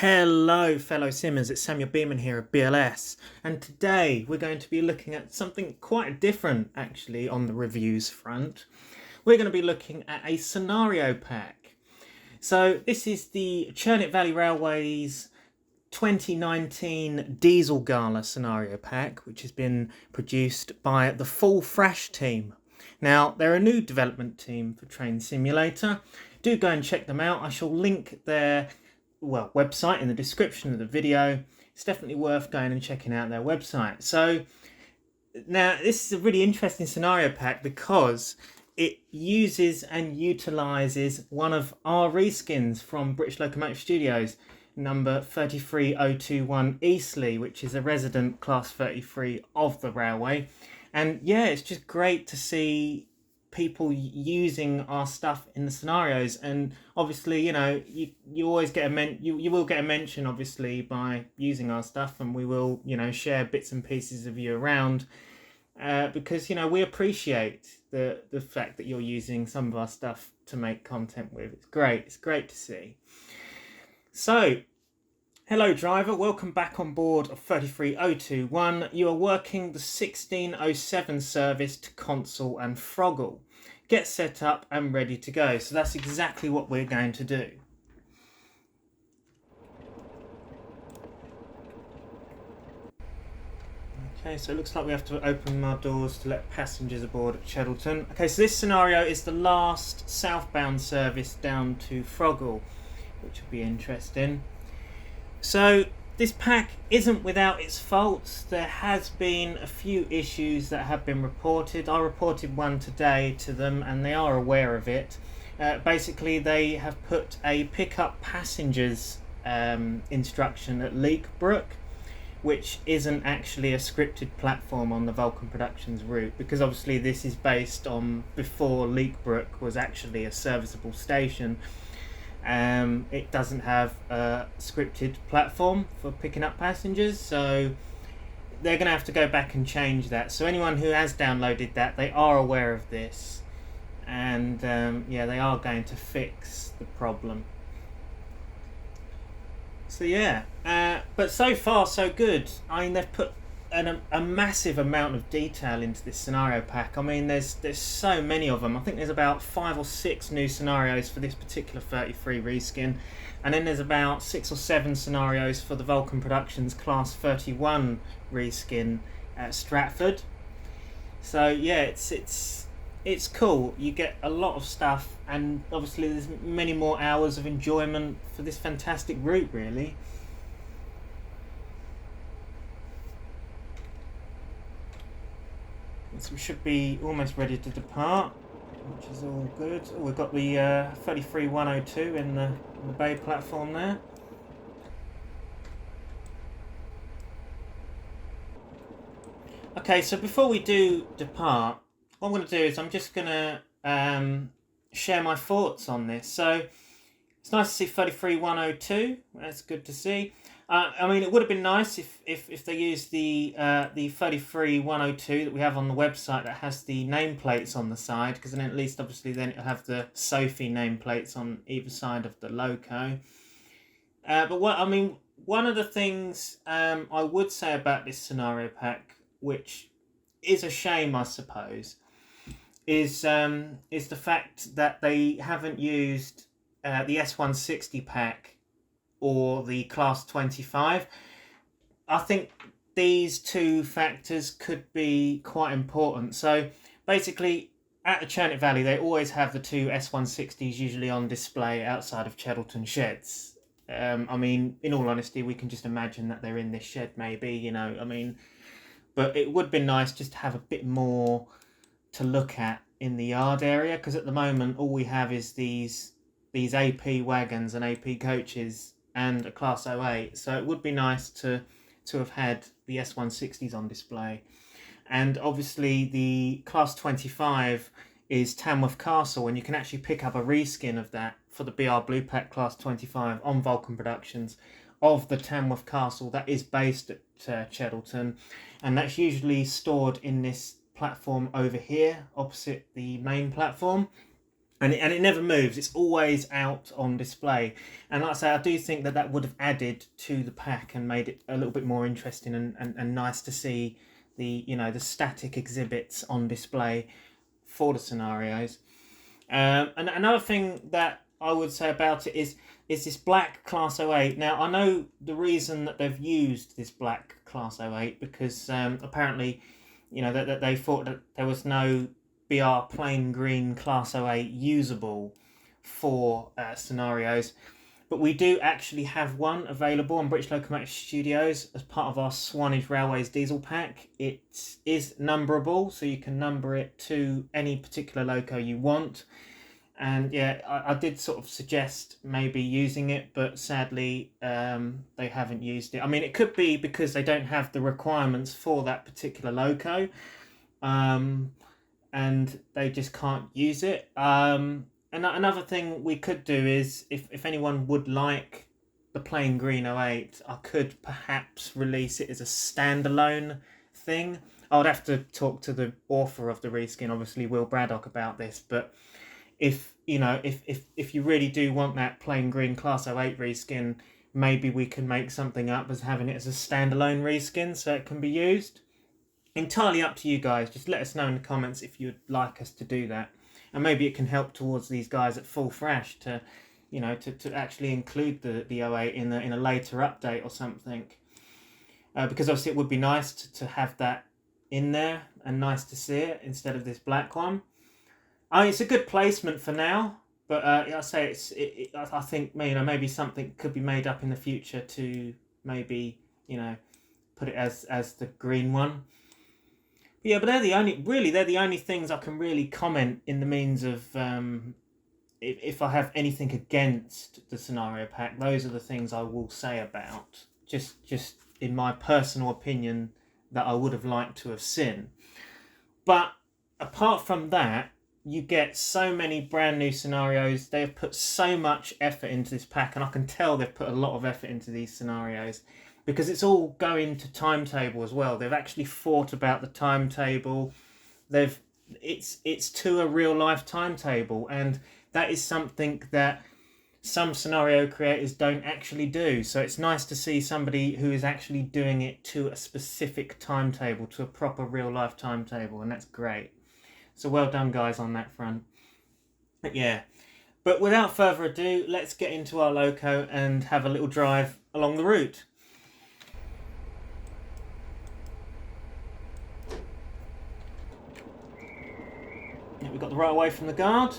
Hello fellow simmers, it's Samuel Beeman here at BLS, and today we're going to be looking at something quite different actually on the reviews front. We're going to be looking at a scenario pack. So this is the Churnet Valley Railways 2019 Diesel Gala scenario pack, which has been produced by the full Thrash team. Now, they're a new development team for Train Simulator. Do go and check them out. I shall link their website in the description of the video. It's definitely worth going and checking out their website. So now this is a really interesting scenario pack because it uses and utilizes one of our reskins from British Locomotive Studios, number 33021 Eastleigh, which is a resident class 33 of the railway. And yeah, it's just great to see people using our stuff in the scenarios, and obviously, you know, you always get you will get a mention obviously by using our stuff, and we will, you know, share bits and pieces of you around because, you know, we appreciate the fact that you're using some of our stuff to make content with. It's great to see. So hello driver, welcome back on board of 33021. You are working the 1607 service to Console and Froggle. Get set up and ready to go. So that's exactly what we're going to do. Okay, so it looks like we have to open our doors to let passengers aboard at Cheddleton. Okay, so this scenario is the last southbound service down to Froggle, which will be interesting. So this pack isn't without its faults. There has been a few issues that have been reported. I reported one today to them and they are aware of it. Basically, they have put a pick up passengers instruction at Leakbrook, which isn't actually a scripted platform on the Vulcan Productions route, because obviously this is based on before Leakbrook was actually a serviceable station. It doesn't have a scripted platform for picking up passengers, so they're going to have to go back and change that. So anyone who has downloaded that, they are aware of this, and yeah, they are going to fix the problem. So yeah, but so far so good. I mean, they've put a massive amount of detail into this scenario pack. I mean, there's so many of them. I think there's about 5 or 6 new scenarios for this particular 33 reskin, and then there's about 6 or 7 scenarios for the Vulcan Productions Class 31 reskin at Stratford. So yeah, it's cool. You get a lot of stuff, and obviously there's many more hours of enjoyment for this fantastic route, really. So we should be almost ready to depart, which is all good. Oh, we've got the 33102 in the bay platform there. Okay, so before we do depart, what I'm going to do is I'm just going to share my thoughts on this. So it's nice to see 33102. That's good to see. I mean, it would have been nice if they used the 33102 that we have on the website that has the nameplates on the side, because then at least obviously then it'll have the Sophie nameplates on either side of the loco. But one of the things I would say about this scenario pack, which is a shame, I suppose, is the fact that they haven't used the S160 pack or the Class 25. I think these two factors could be quite important. So basically, at the Churnet Valley, they always have the 2 S160s usually on display outside of Cheddleton sheds. I mean, in all honesty, we can just imagine that they're in this shed maybe, you know, I mean, but it would be nice just to have a bit more to look at in the yard area, because at the moment all we have is these AP wagons and AP coaches and a Class 08, so it would be nice to have had the S160s on display. And obviously the Class 25 is Tamworth Castle, and you can actually pick up a reskin of that for the BR Blue Pack Class 25 on Vulcan Productions of the Tamworth Castle that is based at Cheddleton, and that's usually stored in this platform over here opposite the main platform. And it never moves. It's always out on display. And like I say, I do think that that would have added to the pack and made it a little bit more interesting and nice to see the, you know, the static exhibits on display for the scenarios. And another thing that I would say about it is this black Class 08. Now, I know the reason that they've used this black Class 08 because apparently, you know, that they thought that there was no BR plain green Class 08 usable for scenarios. But we do actually have one available on British Locomotive Studios as part of our Swanage Railways diesel pack. It is numberable, so you can number it to any particular loco you want. And yeah, I did sort of suggest maybe using it, but sadly they haven't used it. I mean, it could be because they don't have the requirements for that particular loco, and they just can't use it. And another thing we could do is, if anyone would like the plain green 08, I could perhaps release it as a standalone thing. I would have to talk to the author of the reskin, obviously Will Braddock, about this, but if you know, if you really do want that plain green Class 08 reskin, maybe we can make something up as having it as a standalone reskin so it can be used. Entirely up to you guys. Just let us know in the comments if you'd like us to do that, and maybe it can help towards these guys at Full Thrash to, you know, to actually include the 08 in a later update or something. Because obviously it would be nice to have that in there and nice to see it instead of this black one. I mean, it's a good placement for now, but I say I think, you know, maybe something could be made up in the future to maybe, you know, put it as the green one. But yeah, but they're the only things I can really comment in the means of if I have anything against the scenario pack. Those are the things I will say about. Just in my personal opinion that I would have liked to have seen. But apart from that, you get so many brand new scenarios. They have put so much effort into this pack, and I can tell they've put a lot of effort into these scenarios because it's all going to timetable as well. They've actually thought about the timetable. It's to a real life timetable, and that is something that some scenario creators don't actually do. So it's nice to see somebody who is actually doing it to a specific timetable, to a proper real life timetable, and that's great. So well done, guys, on that front. But yeah, but without further ado, let's get into our loco and have a little drive along the route. Yeah, we got the right away from the guard.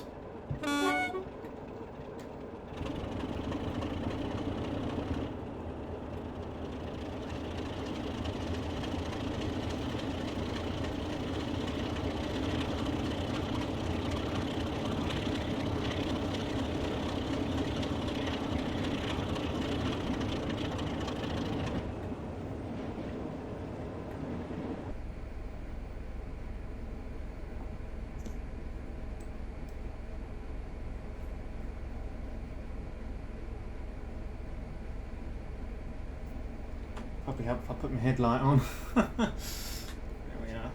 Probably help if I put my headlight on. There we are.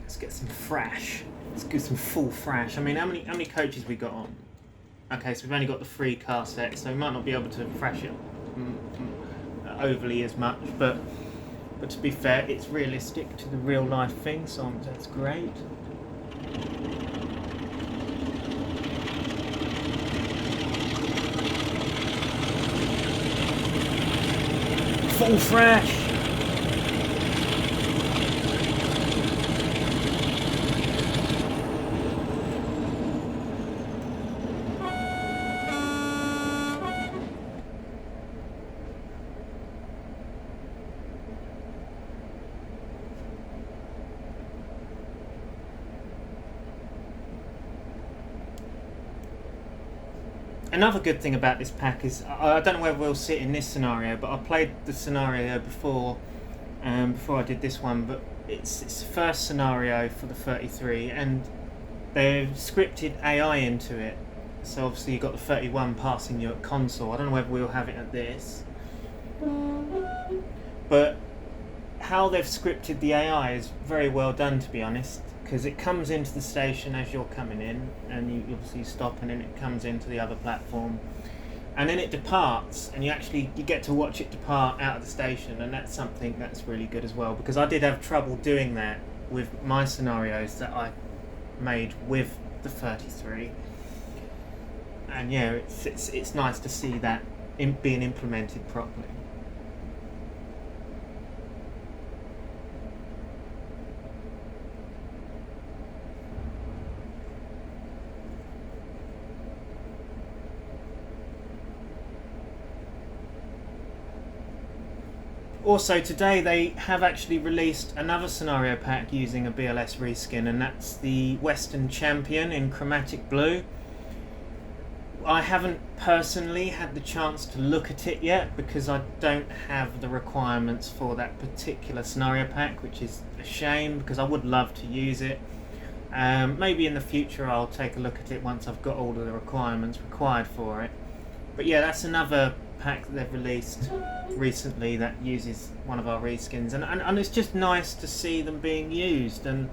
Let's get some thrash. Let's get some full thrash. I mean, how many coaches we got on? Okay, so we've only got the 3 car set, so we might not be able to thrash it overly as much, but to be fair, it's realistic to the real life thing, so that's great. Full thrash! Another good thing about this pack is, I don't know whether we'll see it in this scenario, but I played the scenario before I did this one, but it's the first scenario for the 33, and they've scripted AI into it. So obviously you've got the 31 passing you at console. I don't know whether we'll have it at this, but how they've scripted the AI is very well done, to be honest, because it comes into the station as you're coming in, and you obviously stop, and then it comes into the other platform, and then it departs, and you get to watch it depart out of the station, and that's something that's really good as well, because I did have trouble doing that with my scenarios that I made with the 33, and yeah, it's nice to see that being implemented properly. Also, today they have actually released another scenario pack using a BLS reskin, and that's the Western Champion in chromatic blue. I haven't personally had the chance to look at it yet because I don't have the requirements for that particular scenario pack, which is a shame because I would love to use it. Maybe in the future I'll take a look at it once I've got all of the requirements required for it. But yeah, that's another pack that they've released recently that uses one of our reskins, and it's just nice to see them being used, and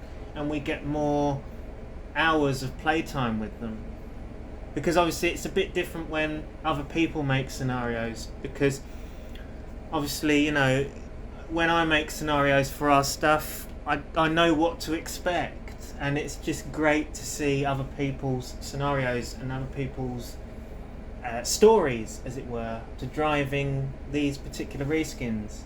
we get more hours of playtime with them, because obviously it's a bit different when other people make scenarios, because obviously, you know, when I make scenarios for our stuff, I know what to expect, and it's just great to see other people's scenarios and other people's stories, as it were, to driving these particular reskins.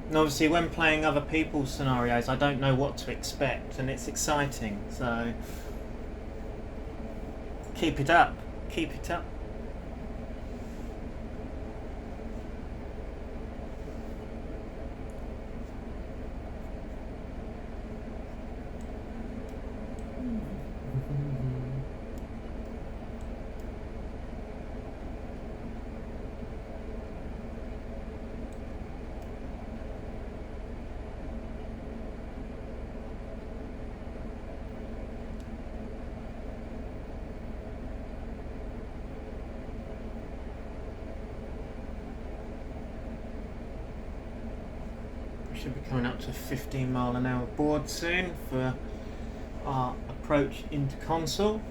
And obviously when playing other people's scenarios, I don't know what to expect, and it's exciting, so keep it up, keep it up. Should be coming up to a 15-mile-an-hour board soon for our approach into console.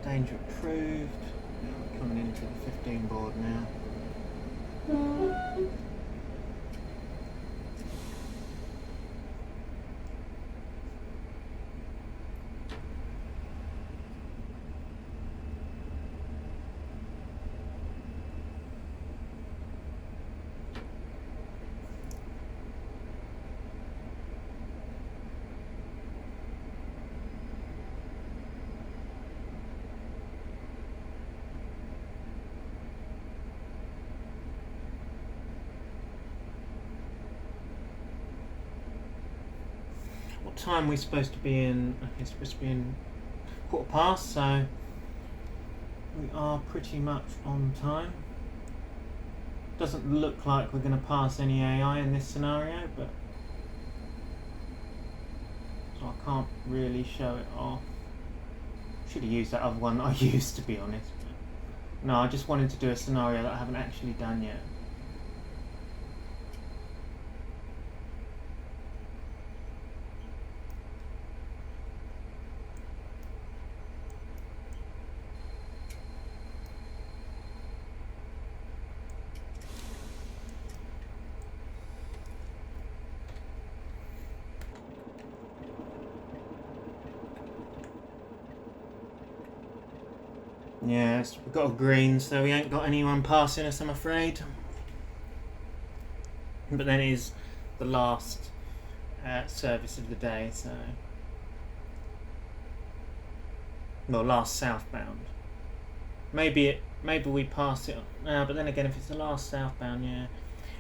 Danger approved. Now we're coming into the 15 board now. What time are we supposed to be in? Okay, it's supposed to be in 1:15, so we are pretty much on time. Doesn't look like we're going to pass any AI in this scenario, but so I can't really show it off. Should have used that other one that I used, to be honest. But no, I just wanted to do a scenario that I haven't actually done yet. Yes, we've got a green, so we ain't got anyone passing us, I'm afraid. But then it is the last service of the day, so... Well, last southbound. Maybe we pass it on. But then again, if it's the last southbound, yeah.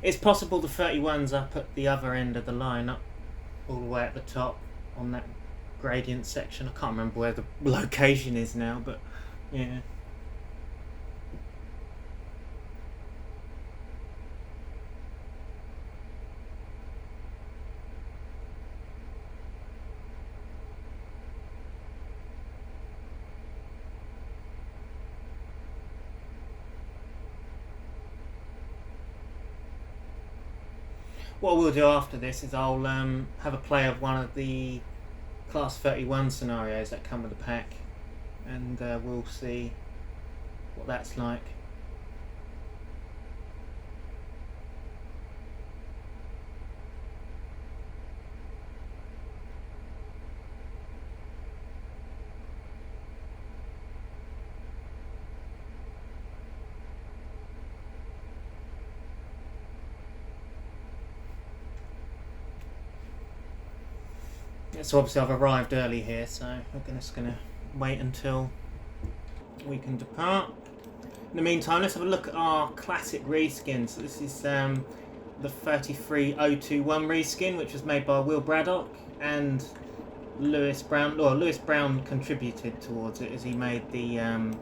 It's possible the 31's up at the other end of the line, up all the way at the top on that gradient section. I can't remember where the location is now, but yeah. What we'll do after this is I'll have a play of one of the Class 31 scenarios that come with the pack, and we'll see what that's like. So obviously I've arrived early here, so we're just going to wait until we can depart. In the meantime, let's have a look at our classic reskins. So this is the 33021 reskin, which was made by Will Braddock and Lewis Brown. Well, Lewis Brown contributed towards it as he made the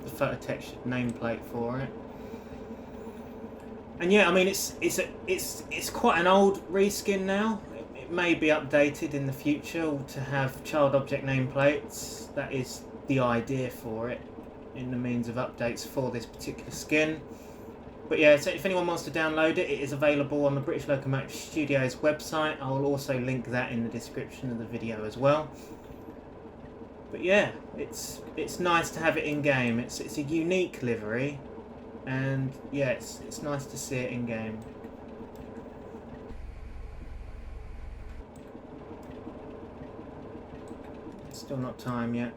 photo textured nameplate for it. And yeah, I mean it's quite an old reskin now. It may be updated in the future to have child object nameplates. That is the idea for it, in the means of updates for this particular skin. But yeah, so if anyone wants to download it, it is available on the British Locomotive Studios website. I will also link that in the description of the video as well. But yeah, it's nice to have it in game. It's a unique livery, and yeah, it's nice to see it in game. It's still not time yet.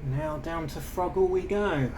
Now down to Froggle we go.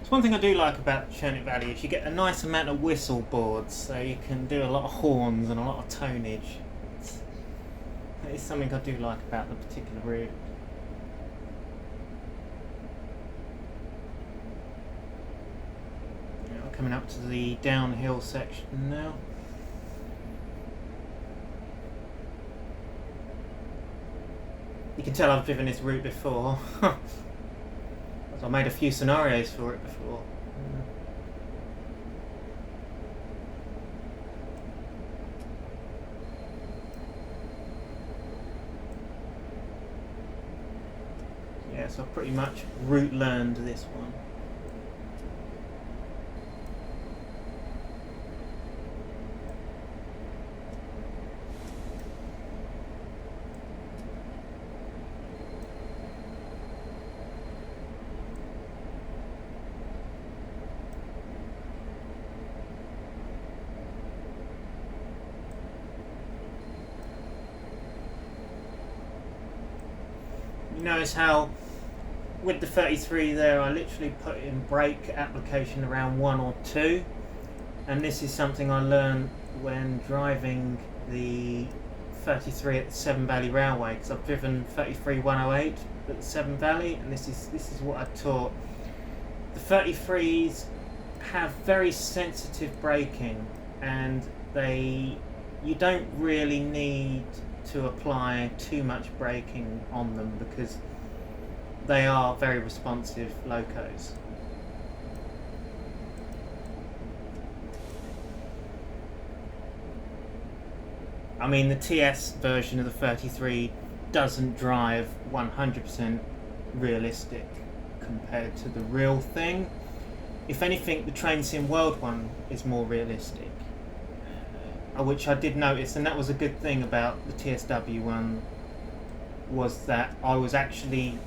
So one thing I do like about Churnet Valley is you get a nice amount of whistle boards, so you can do a lot of horns and a lot of tonnage. That is something I do like about the particular route. Yeah, we're coming up to the downhill section now. You can tell I've driven this route before. I made a few scenarios for it before. Yeah, so I've pretty much route learned this one. Notice how with the 33 there I literally put in brake application around 1 or 2, and this is something I learned when driving the 33 at the Severn Valley Railway, because I've driven 33-108 at the Severn Valley, and this is what I taught. The 33s have very sensitive braking, and you don't really need to apply too much braking on them because they are very responsive locos. I mean, the TS version of the 33 doesn't drive 100% realistic compared to the real thing. If anything, the Train Sim World one is more realistic, which I did notice, and that was a good thing about the TSW one, was that I was actually,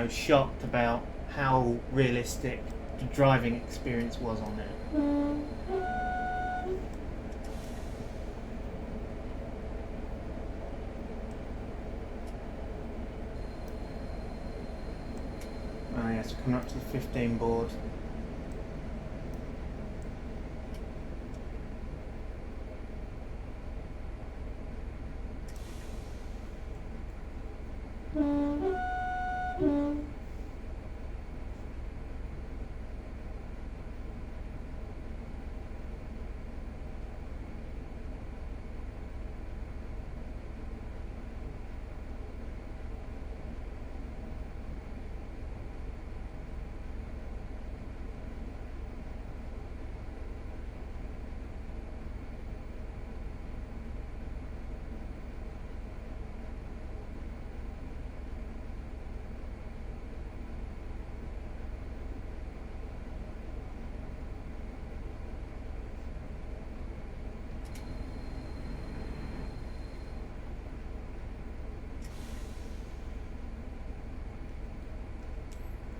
shocked about how realistic the driving experience was on it. Oh yes, we're coming up to the 15 board.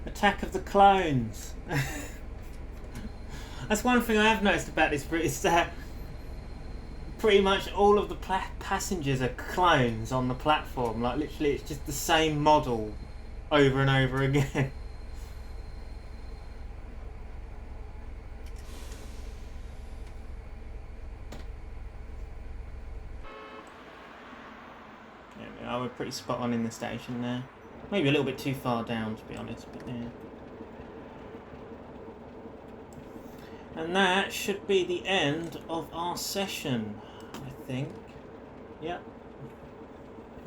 Attack of the Clones. That's one thing I have noticed about this route, is that pretty much all of the passengers are clones on the platform. Like, literally, it's just the same model over and over again. we're pretty spot on in the station there. Maybe a little bit too far down, to be honest, but yeah. And that should be the end of our session, I think. Yep.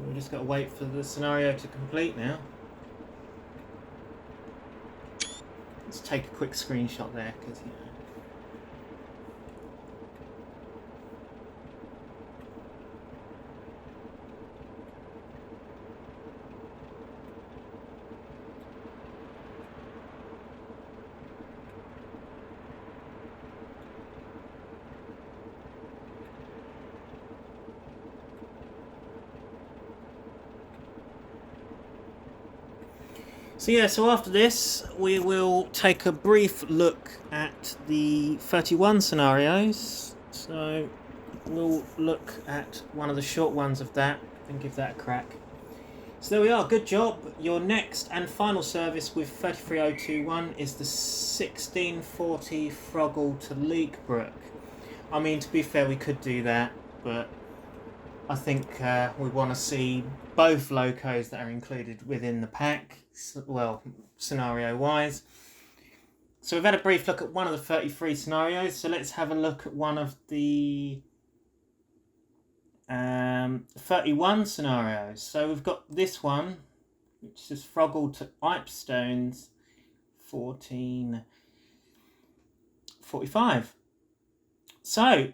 We've just got to wait for the scenario to complete now. Let's take a quick screenshot there, because, you know. So yeah, so after this, we will take a brief look at the 31 scenarios. So we'll look at one of the short ones of that and give that a crack. So there we are, good job. Your next and final service with 33021 is the 1640 Froggle to Leekbrook. I mean, to be fair, we could do that, but I think we want to see both locos that are included within the pack, well, scenario-wise. So we've had a brief look at one of the 33 scenarios, so let's have a look at one of the 31 scenarios. So we've got this one, which is Froggle to Ipestones, 1445. So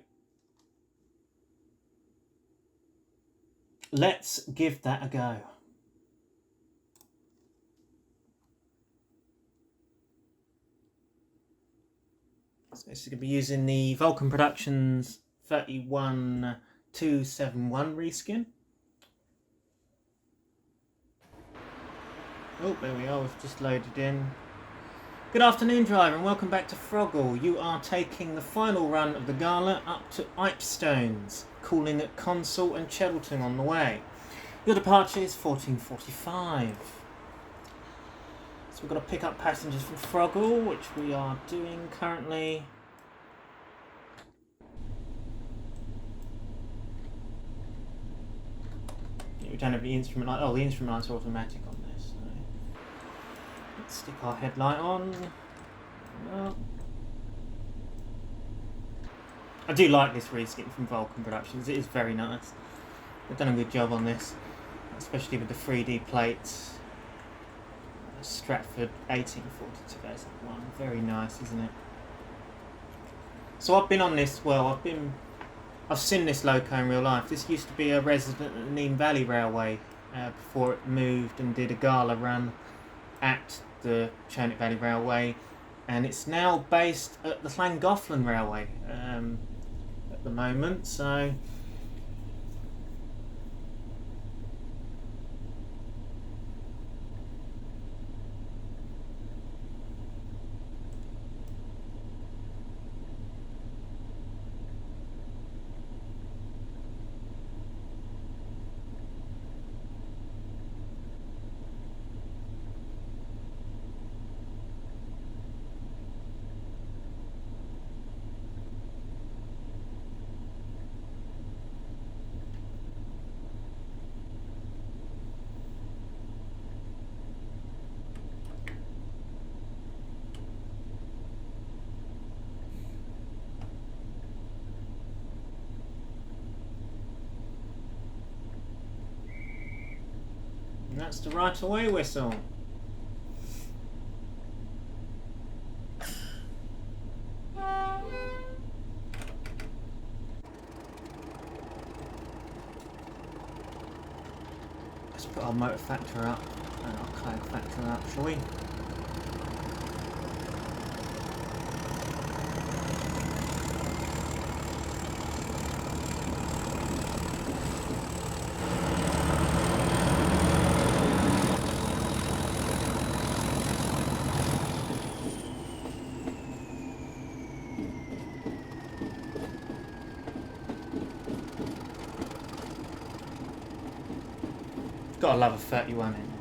let's give that a go. So this is going to be using the Vulcan Productions 31271 reskin. Oh, there we are, we've just loaded in. Good afternoon, driver, and welcome back to Froggle. You are taking the final run of the Gala up to Ipestones, calling at Consort and Cheddleton on the way. Your departure is 1445. So we've got to pick up passengers from Froggle, which we are doing currently. We don't have the instrument light. Oh, the instrument lights are automatic on this. So let's stick our headlight on. Well, I do like this reskin from Vulcan Productions. It is very nice. They've done a good job on this, especially with the 3D plates. Stratford 1842 as one. Very nice, isn't it? So I've been on this. Well, I've seen this loco in real life. This used to be a resident at the Neem Valley Railway before it moved and did a Gala run at the Churnet Valley Railway, and it's now based at the Llangollen Railway at the moment. So and that's the right away whistle. Let's put our motor factor up and our clag factor up, shall we? Gotta love a 31 in.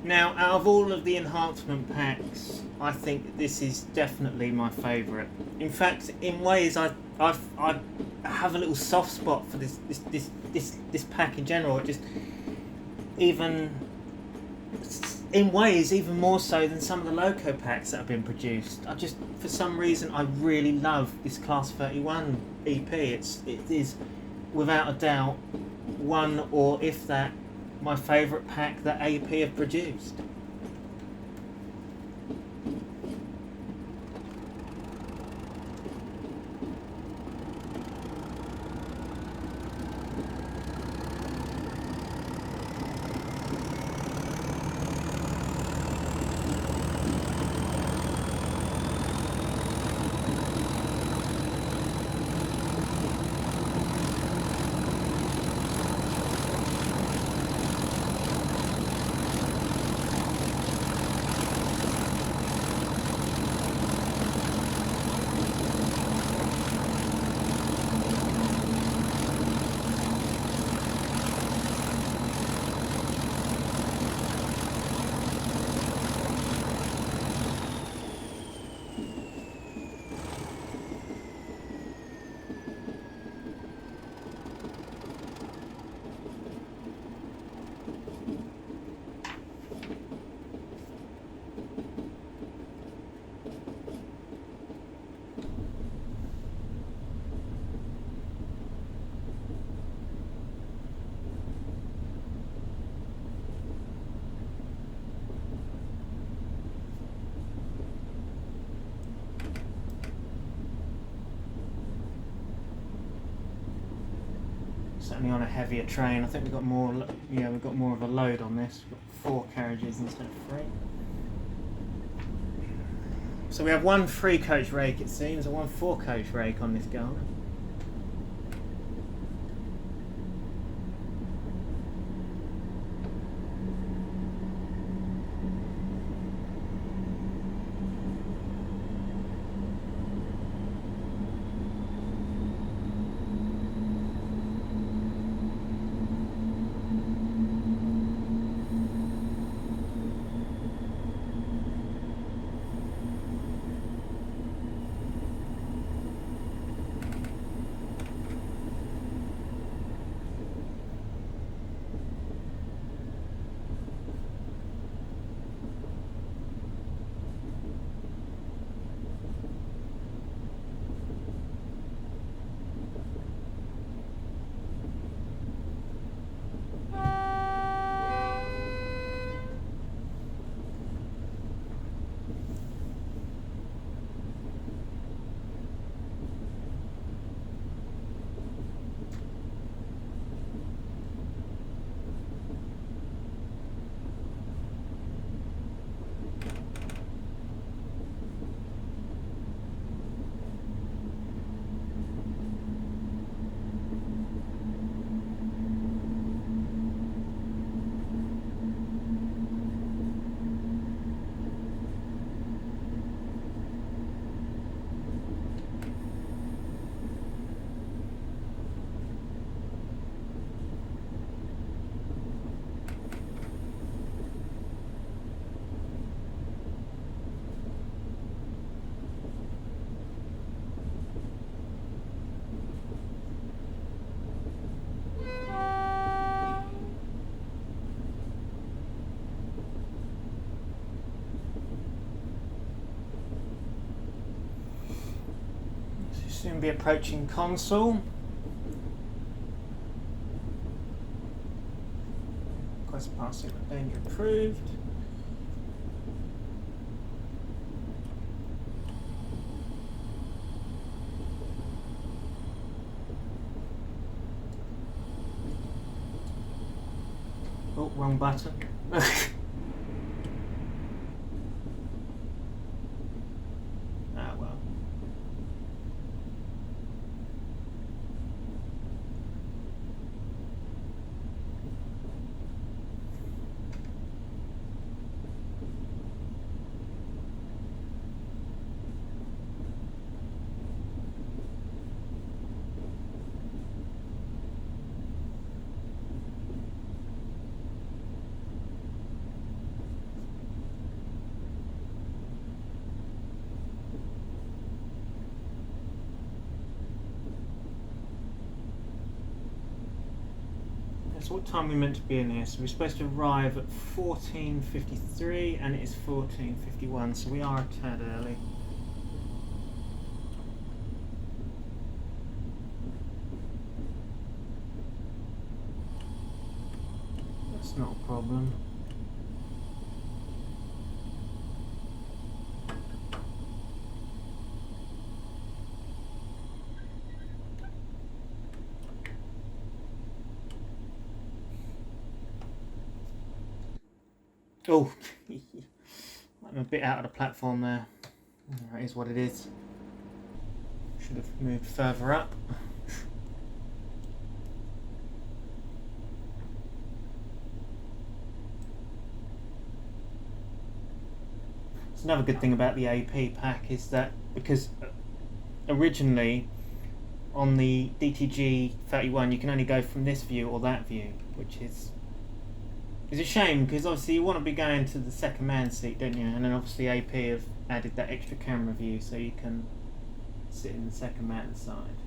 Now, out of all of the enhancement packs, I think this is definitely my favourite. In fact, in ways, I have a little soft spot for this pack in general. Just even in ways even more so than some of the Loco packs that have been produced. I just, for some reason, I really love this Class 31 EP. It is without a doubt one, or if that, my favourite pack that AP have produced. Certainly on a heavier train. I think we've got more. Yeah, we've got more of a load on this. We've got 4 carriages instead of 3. So we have 1 3-coach rake, it seems, and 1 4-coach rake on this Gala. Soon be approaching console. Quest passing danger approved. Oh, wrong button. So what time are we meant to be in here? So we're supposed to arrive at 14:53 and it is 14:51, so we are a tad early. That's not a problem. Oh, I'm a bit out of the platform there. That is what it is. Should have moved further up. It's another good thing about the AP pack is that because originally on the DTG 31 you can only go from this view or that view, which is a shame because obviously you want to be going to the second man seat, don't you? And then obviously AP have added that extra camera view so you can sit in the second man side.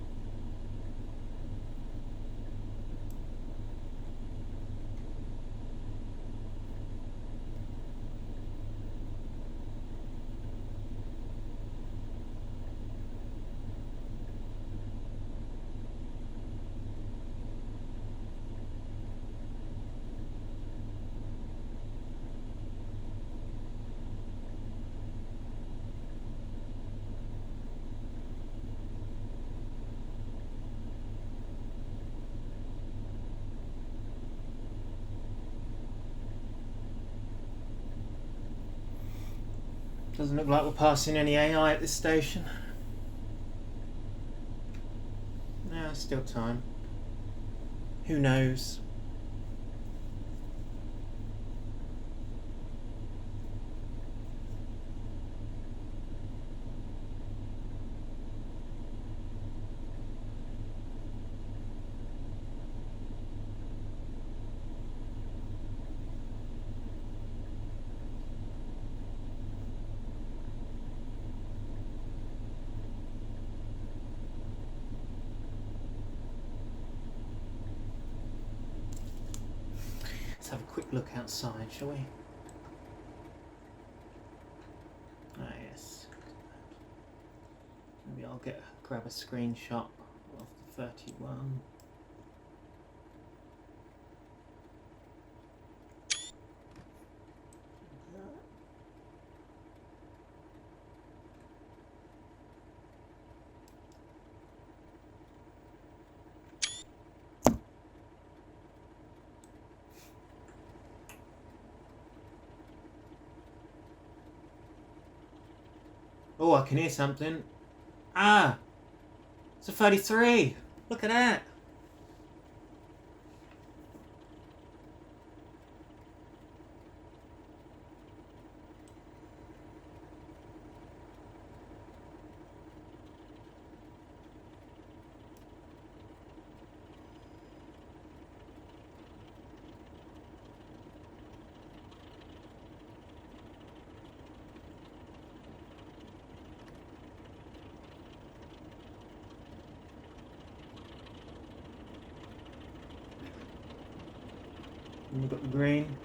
Doesn't look like we're passing any AI at this station. No, still time. Who knows? Let's have a quick look outside, shall we? Ah, yes. Maybe I'll grab a screenshot of the 31. Oh, I can hear something. Ah! It's a 33! Look at that! And we've got the green.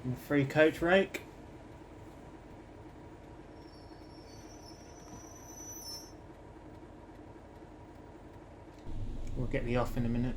And the free coach rake. We'll get the off in a minute.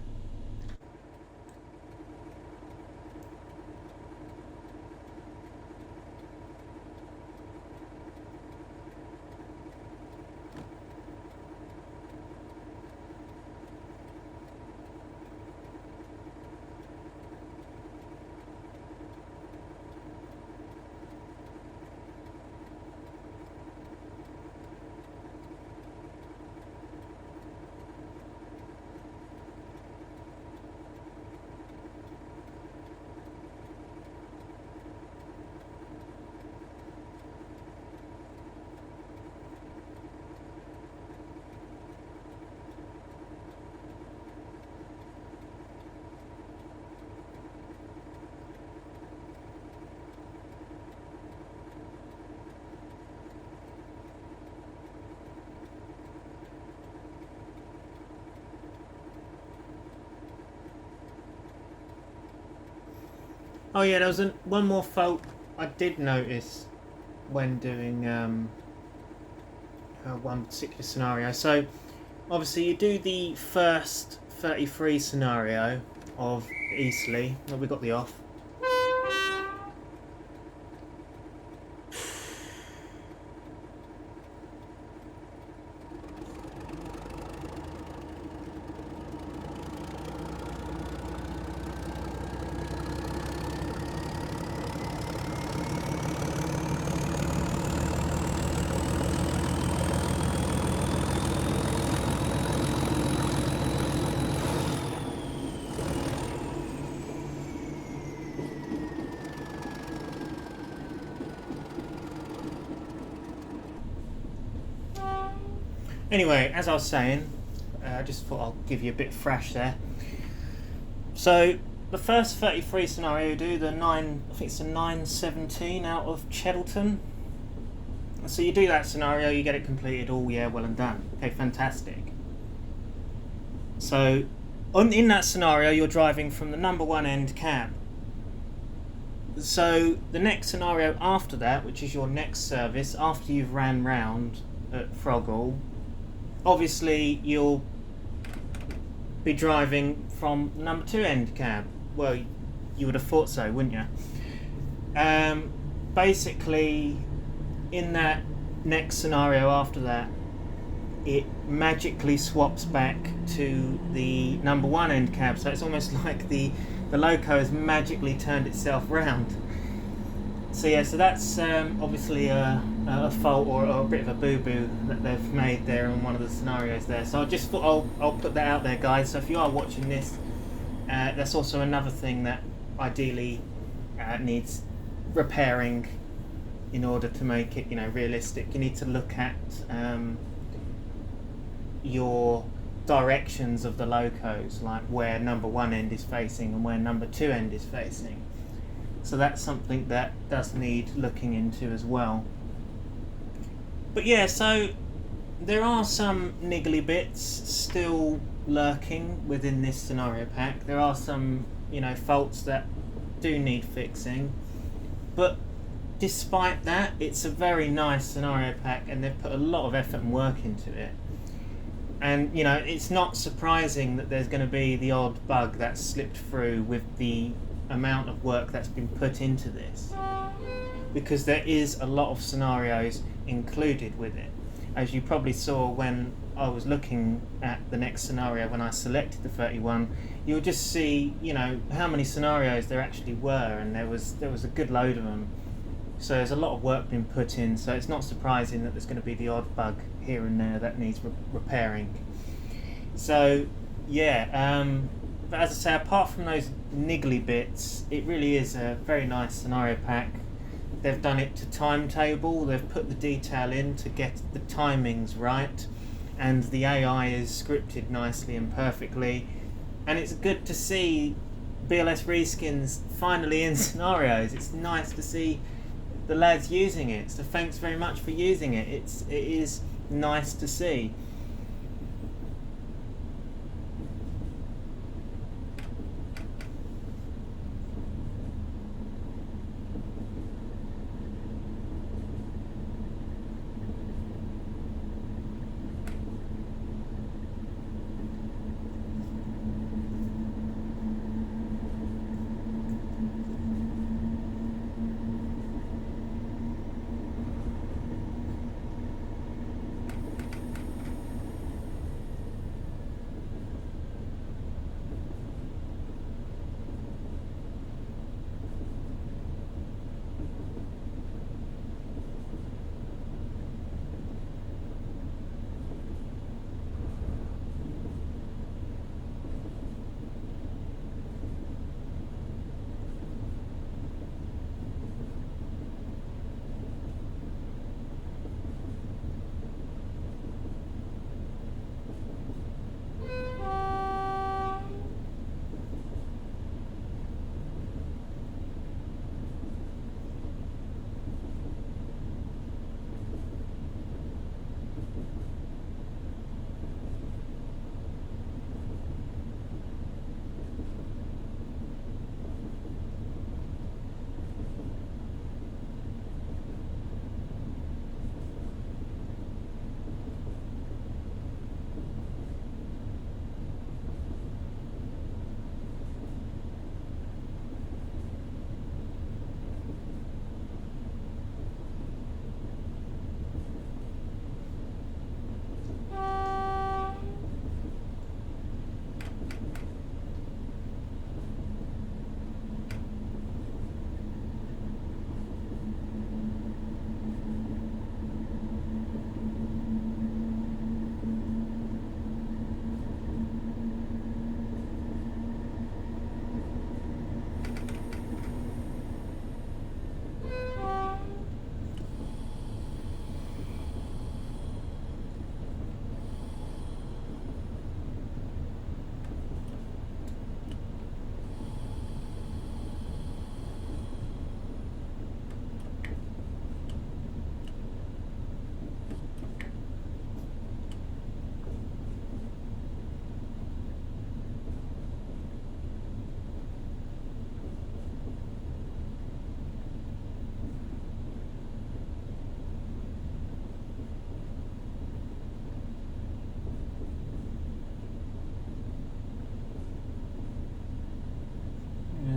Oh yeah, there was one more fault I did notice when doing one particular scenario. So obviously you do the first 33 scenario of Eastleigh. Well, we got the off. Anyway, as I was saying, I just thought I'll give you a bit of thrash there. So the first 33 scenario you do, I think it's a 917 out of Cheddleton. So you do that scenario, you get it completed, all yeah, well and done. Okay, fantastic. So in that scenario you're driving from the number 1 end cab. So the next scenario after that, which is your next service, after you've ran round at Froggle, obviously you'll be driving from number 2 end cab. Well, you would have thought so, wouldn't you? Basically, in that next scenario after that, it magically swaps back to the number 1 end cab. So it's almost like the loco has magically turned itself round. So yeah, so that's obviously a fault or a bit of a boo-boo that they've made there in one of the scenarios there. So I just thought I'll put that out there, guys. So if you are watching this, that's also another thing that ideally needs repairing in order to make it, realistic. You need to look at your directions of the locos, like where number 1 end is facing and where number 2 end is facing. So that's something that does need looking into as well. But yeah, so there are some niggly bits still lurking within this scenario pack. There are some, faults that do need fixing. But despite that, it's a very nice scenario pack and they've put a lot of effort and work into it. And, it's not surprising that there's going to be the odd bug that's slipped through with the amount of work that's been put into this, because there is a lot of scenarios included with it. As you probably saw when I was looking at the next scenario, when I selected the 31, you'll just see how many scenarios there actually were, and there was a good load of them. So there's a lot of work being put in, so it's not surprising that there's going to be the odd bug here and there that needs repairing. So yeah, but as I say, apart from those niggly bits, it really is a very nice scenario pack. They've done it to timetable, they've put the detail in to get the timings right, and the AI is scripted nicely and perfectly, and it's good to see BLS reskins finally in scenarios. It's nice to see the lads using it, so thanks very much for using it. It is nice to see.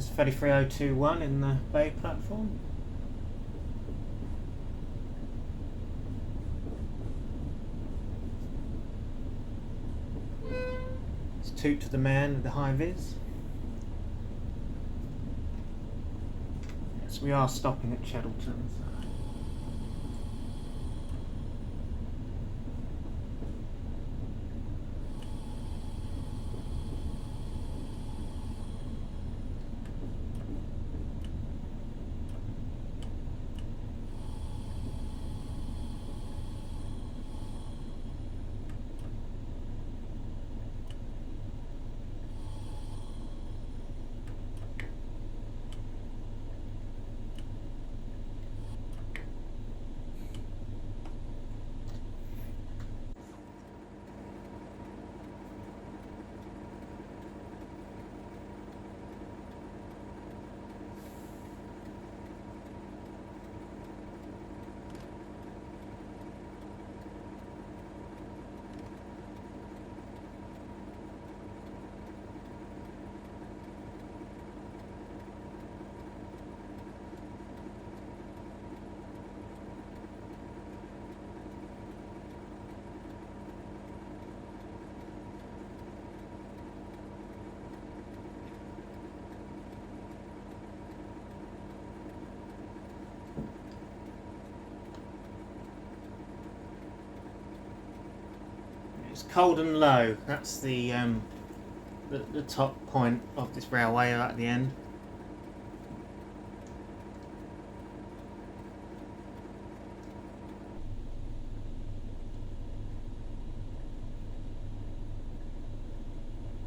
There's 33021 in the bay platform. It's toot to the man with the high vis. Yes, we are stopping at Cheddleton. It's cold and low. That's the top point of this railway at the end.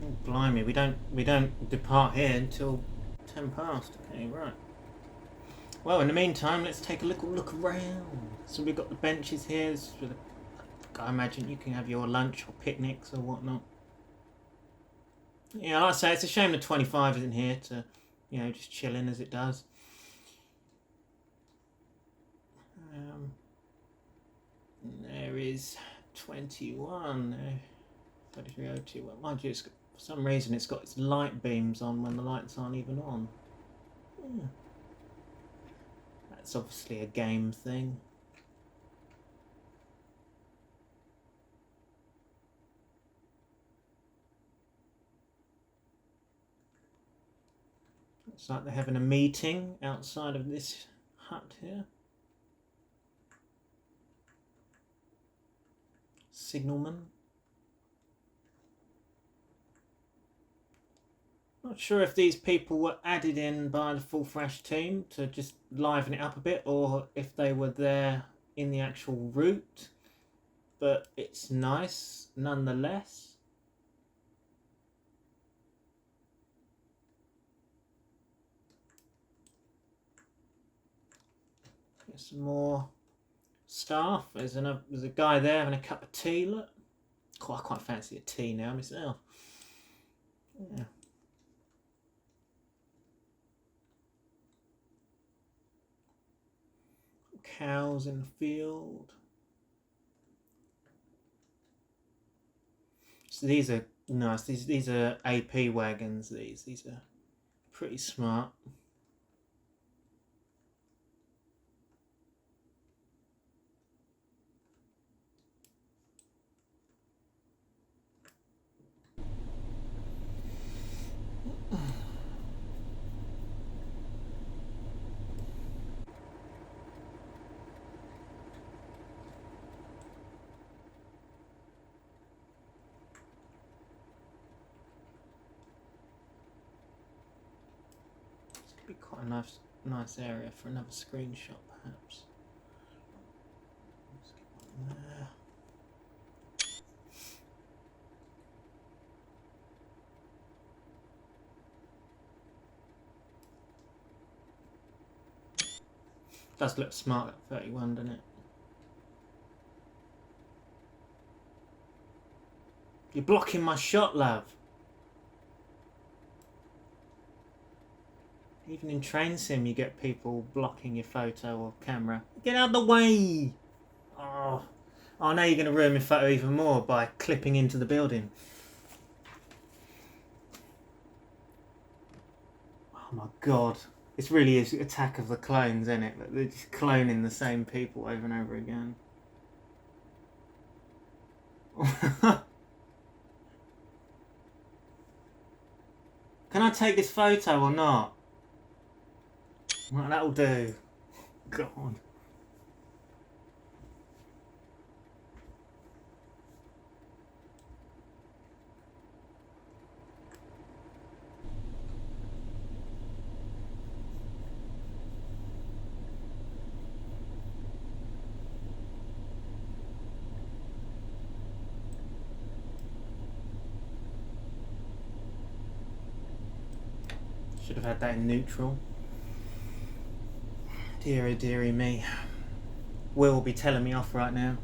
Oh, blimey, we don't depart here until 10 past. Okay, right. Well, in the meantime, let's take a little look around. So we've got the benches here. I imagine you can have your lunch or picnics or whatnot. Yeah, like I say, it's a shame the 25 isn't here to, you know, just chill in as it does. There is 21, 33021. Mind you, for some reason it's got its light beams on when the lights aren't even on. Yeah. That's obviously a game thing. Looks like they're having a meeting outside of this hut here. Signalman. Not sure if these people were added in by the full Thrash team to just liven it up a bit, or if they were there in the actual route, but it's nice nonetheless. Get some more staff. There's a guy there having a cup of tea. Look, I quite fancy a tea now myself. Yeah. Cows in the field. So these are nice. These are AP wagons. These are pretty smart. Be quite a nice area for another screenshot, perhaps. Let's get one there. Does look smart at 31, doesn't it? You're blocking my shot, love. Even in train sim, you get people blocking your photo or camera. Get out of the way! Oh, now you're going to ruin my photo even more by clipping into the building. Oh, my god. This really is Attack of the Clones, isn't it? They're just cloning the same people over and over again. Can I take this photo or not? Well, that'll do. God. Should have had that in neutral. Deary, deary me. Will be telling me off right now.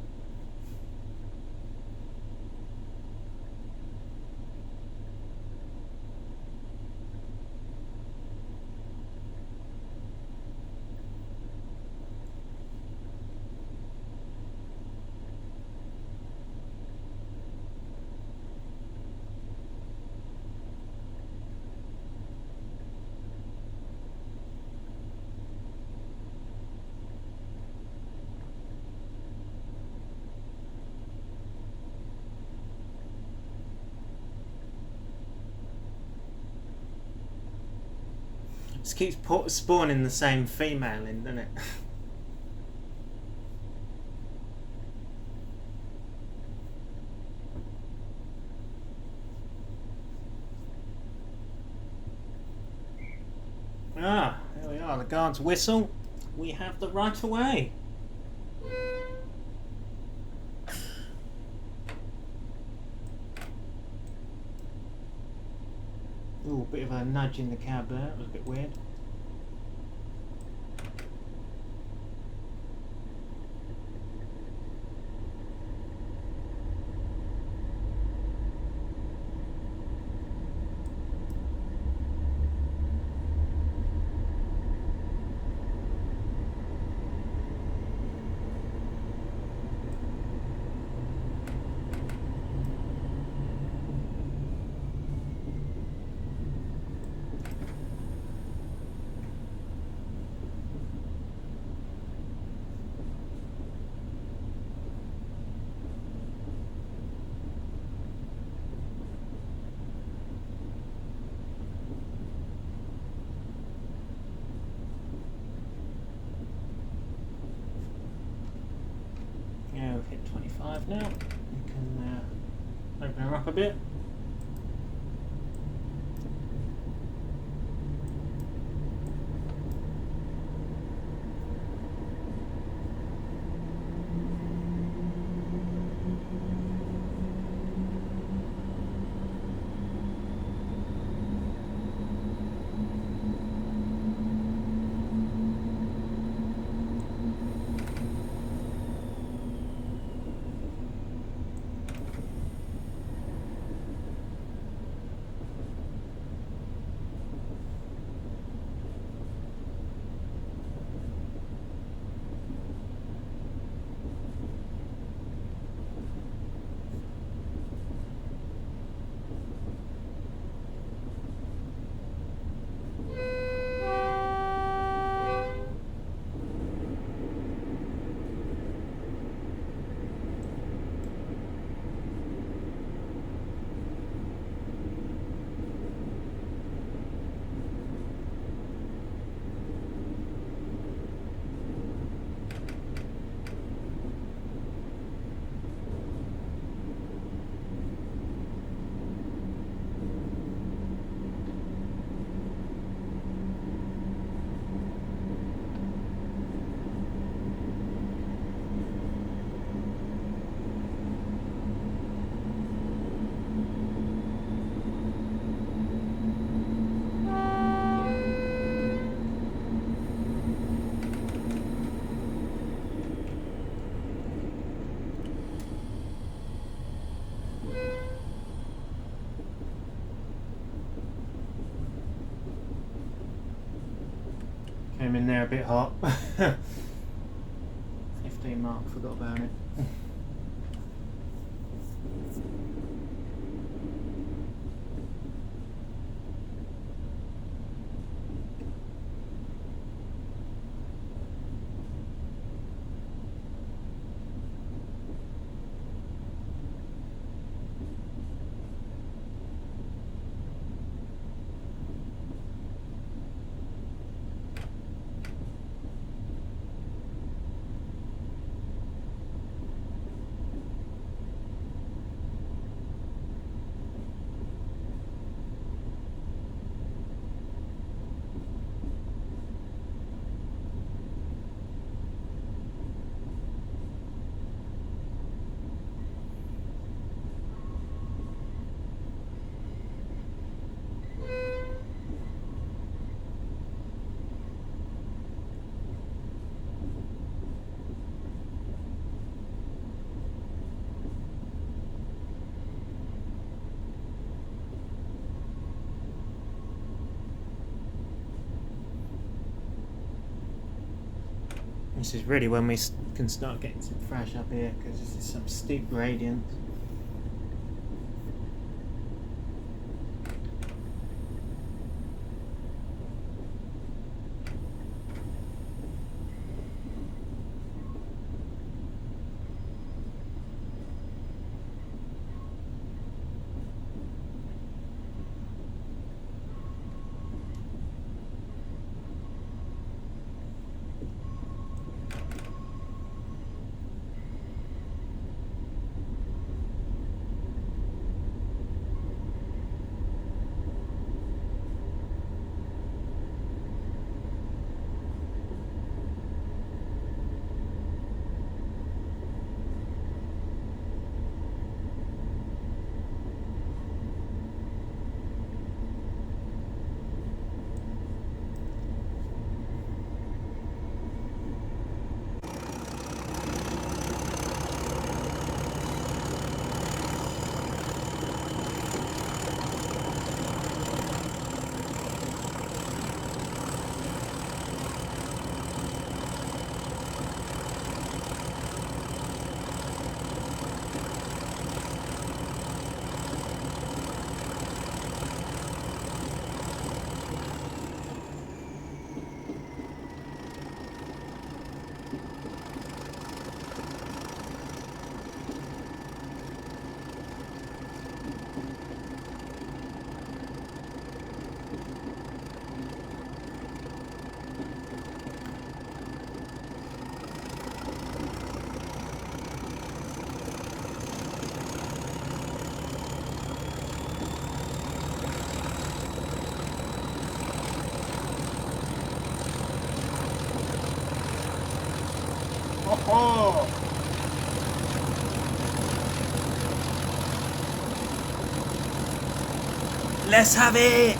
Just keeps spawning the same female in, doesn't it? Ah, there we are. The guard's whistle. We have the right of way. Ooh, a bit of a nudge in the cab there. That was a bit weird. Yeah, we've hit 25 now. We can open her up a bit. Came in there a bit hot. 15 mark, forgot about it. This is really when we can start getting some thrash up here, because this is some steep gradient. Oh! Let's have it!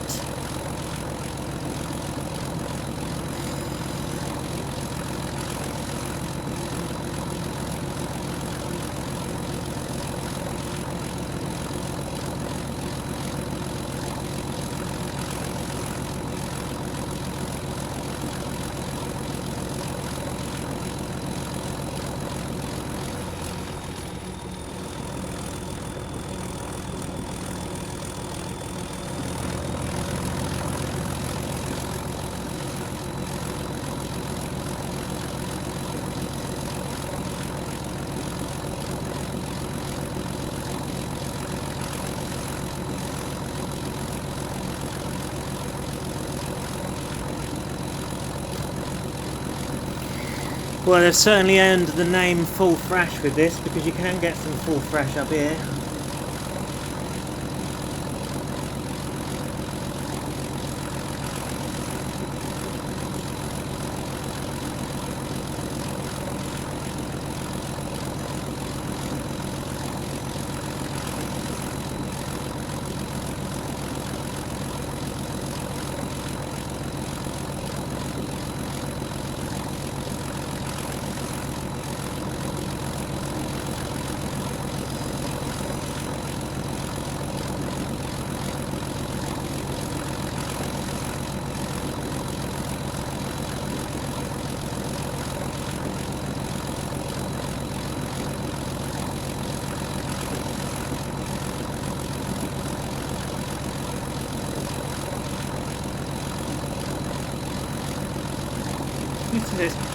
Well, they've certainly earned the name Full Thrash with this, because you can get some full thrash up here.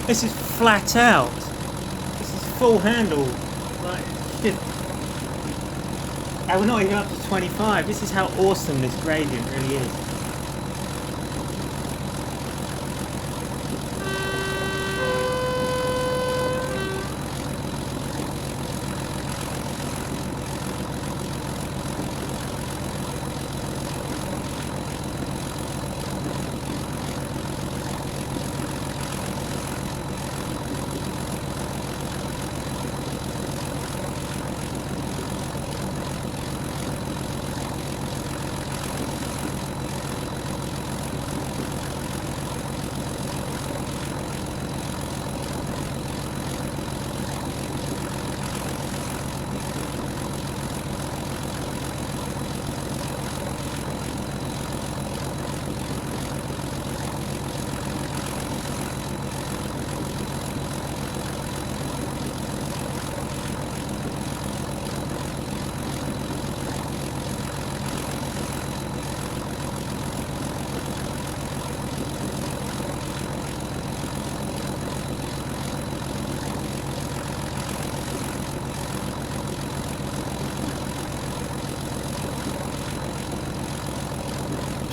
This is flat out. This is full handle. Like, and we're not even up to 25. This is how awesome this gradient really is.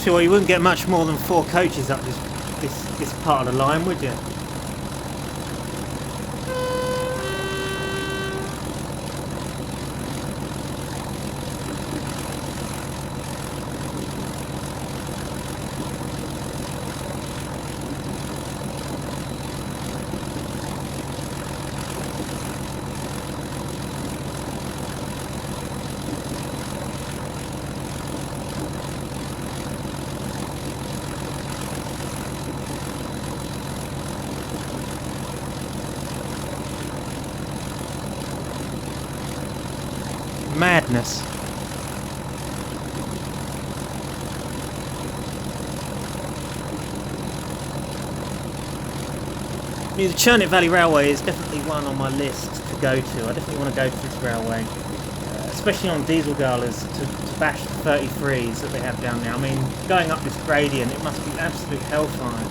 Sure, you wouldn't get much more than 4 coaches up this part of the line, would you? Madness. I mean, the Churnet Valley Railway is definitely one on my list to go to. I definitely want to go to this railway, especially on diesel galas, to bash the 33s that they have down there. I mean, going up this gradient, it must be absolute hellfire.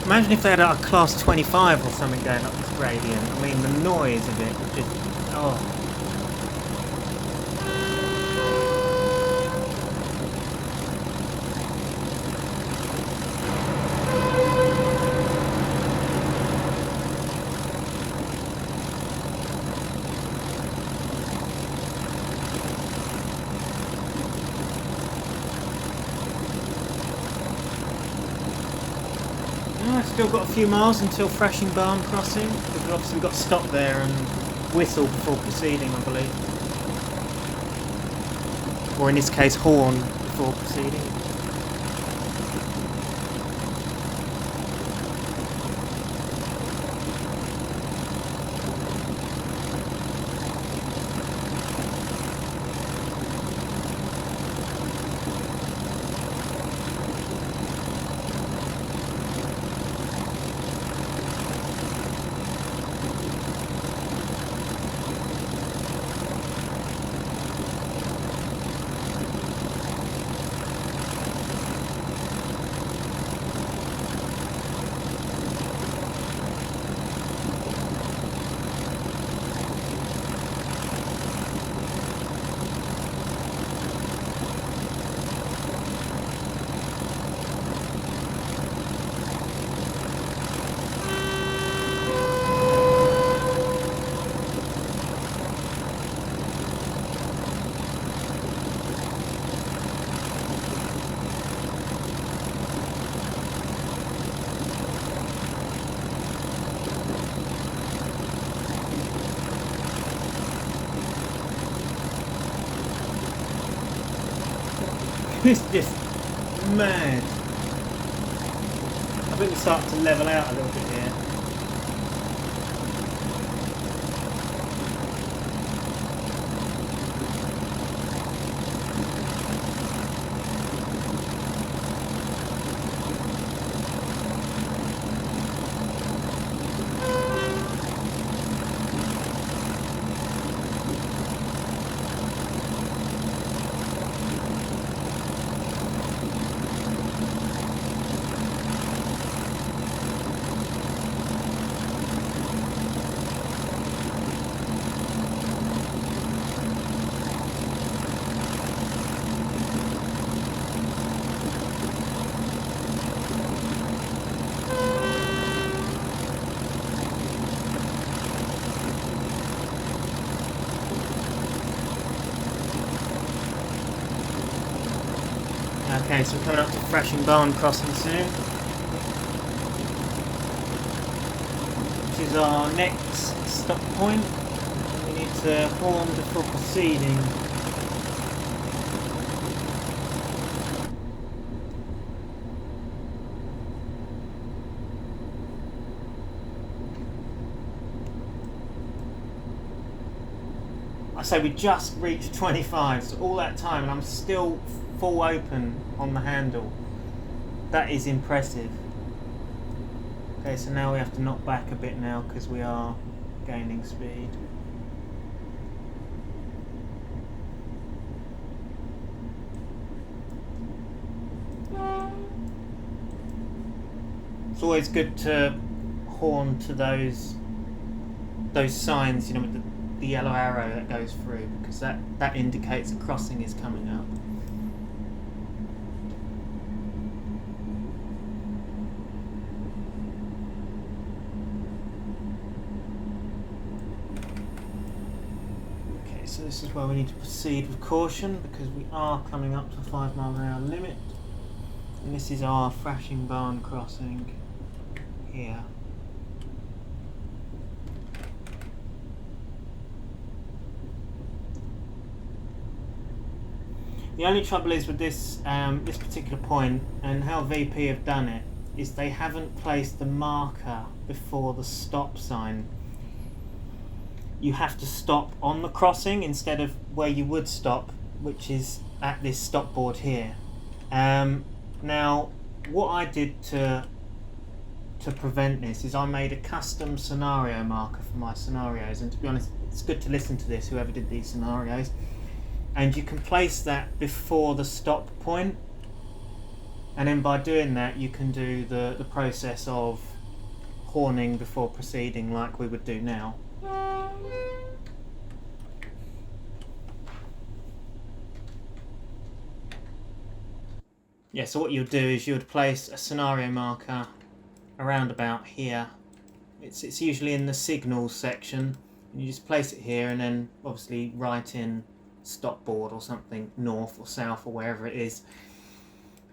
Imagine if they had a class 25 or something going up this gradient. I mean, the noise of it would just... oh. Still got a few miles until Thrashing Barn crossing, because we've obviously got to stop there and whistle before proceeding, I believe. Or in this case, horn before proceeding. It's just mad. I think we start to level out a little bit here. Okay, so we're coming up to Thrashing Barn crossing soon, which is our next stop point. We need to horn before proceeding. I say we just reached 25, so all that time and I'm still full open on the handle. That is impressive. Okay, so now we have to knock back a bit now because we are gaining speed. It's always good to horn to those signs, you know, with the yellow arrow that goes through, because that indicates a crossing is coming up. Okay, so this is where we need to proceed with caution because we are coming up to the 5 mile an hour limit, and this is our Thrashing barn crossing here. The only trouble is with this this particular point, and how VP have done it, is they haven't placed the marker before the stop sign. You have to stop on the crossing instead of where you would stop, which is at this stop board here. Now, what I did to prevent this is I made a custom scenario marker for my scenarios, and to be honest, it's good to listen to this, whoever did these scenarios. And you can place that before the stop point, and then by doing that you can do the process of horning before proceeding like we would do now. Yeah, so what you'll do is you would place a scenario marker around about here. It's usually in the signals section, and you just place it here and then obviously write in stop board or something, north or south or wherever it is,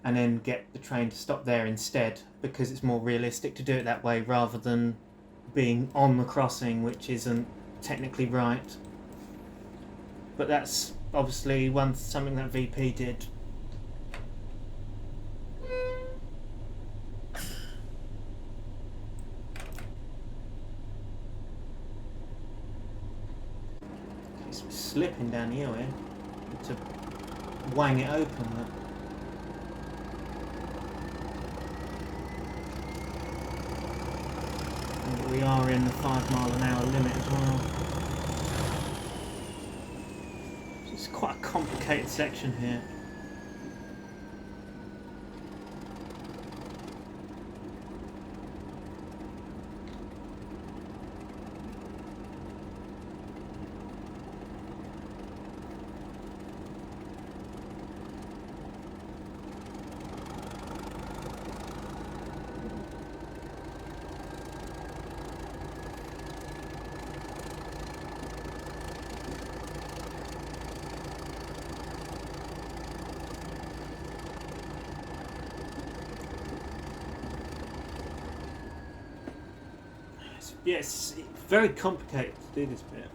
and then get the train to stop there instead, because it's more realistic to do it that way rather than being on the crossing, which isn't technically right. But that's obviously something that VP did. It's slipping down here, to wang it open. And we are in the 5 mile an hour limit as well. It's quite a complicated section here. Yes, it's very complicated to do this bit.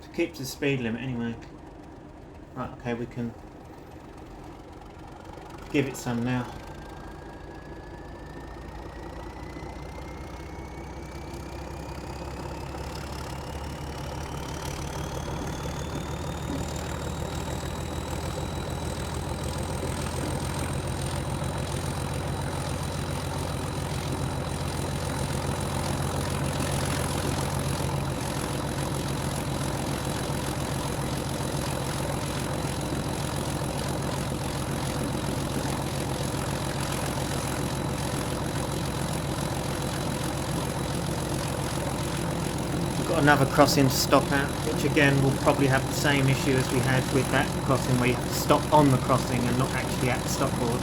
To keep to the speed limit anyway. Right, okay, we can give it some now. Another crossing to stop at, which again will probably have the same issue as we had with that crossing, where you have to stop on the crossing and not actually at the stop board.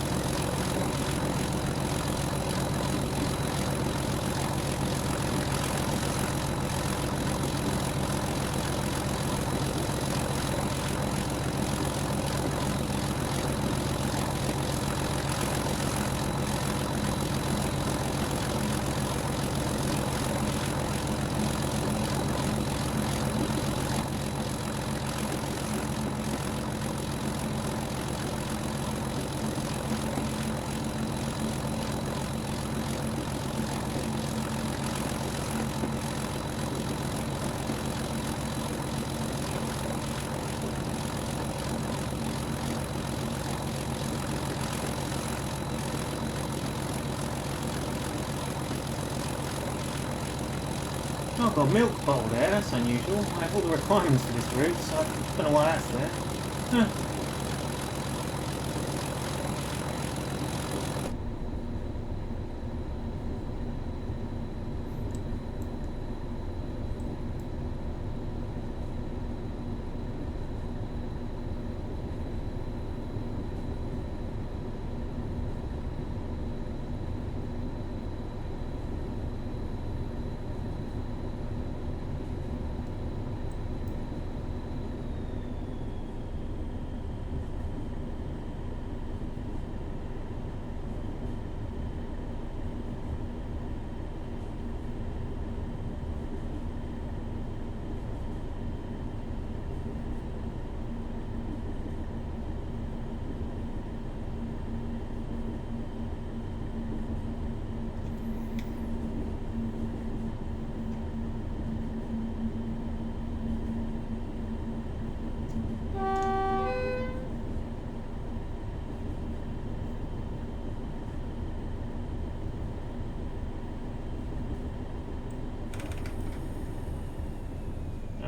Oh, I've got a milk bottle there, that's unusual. I have all the requirements for this route, so I don't know why that's there. Huh.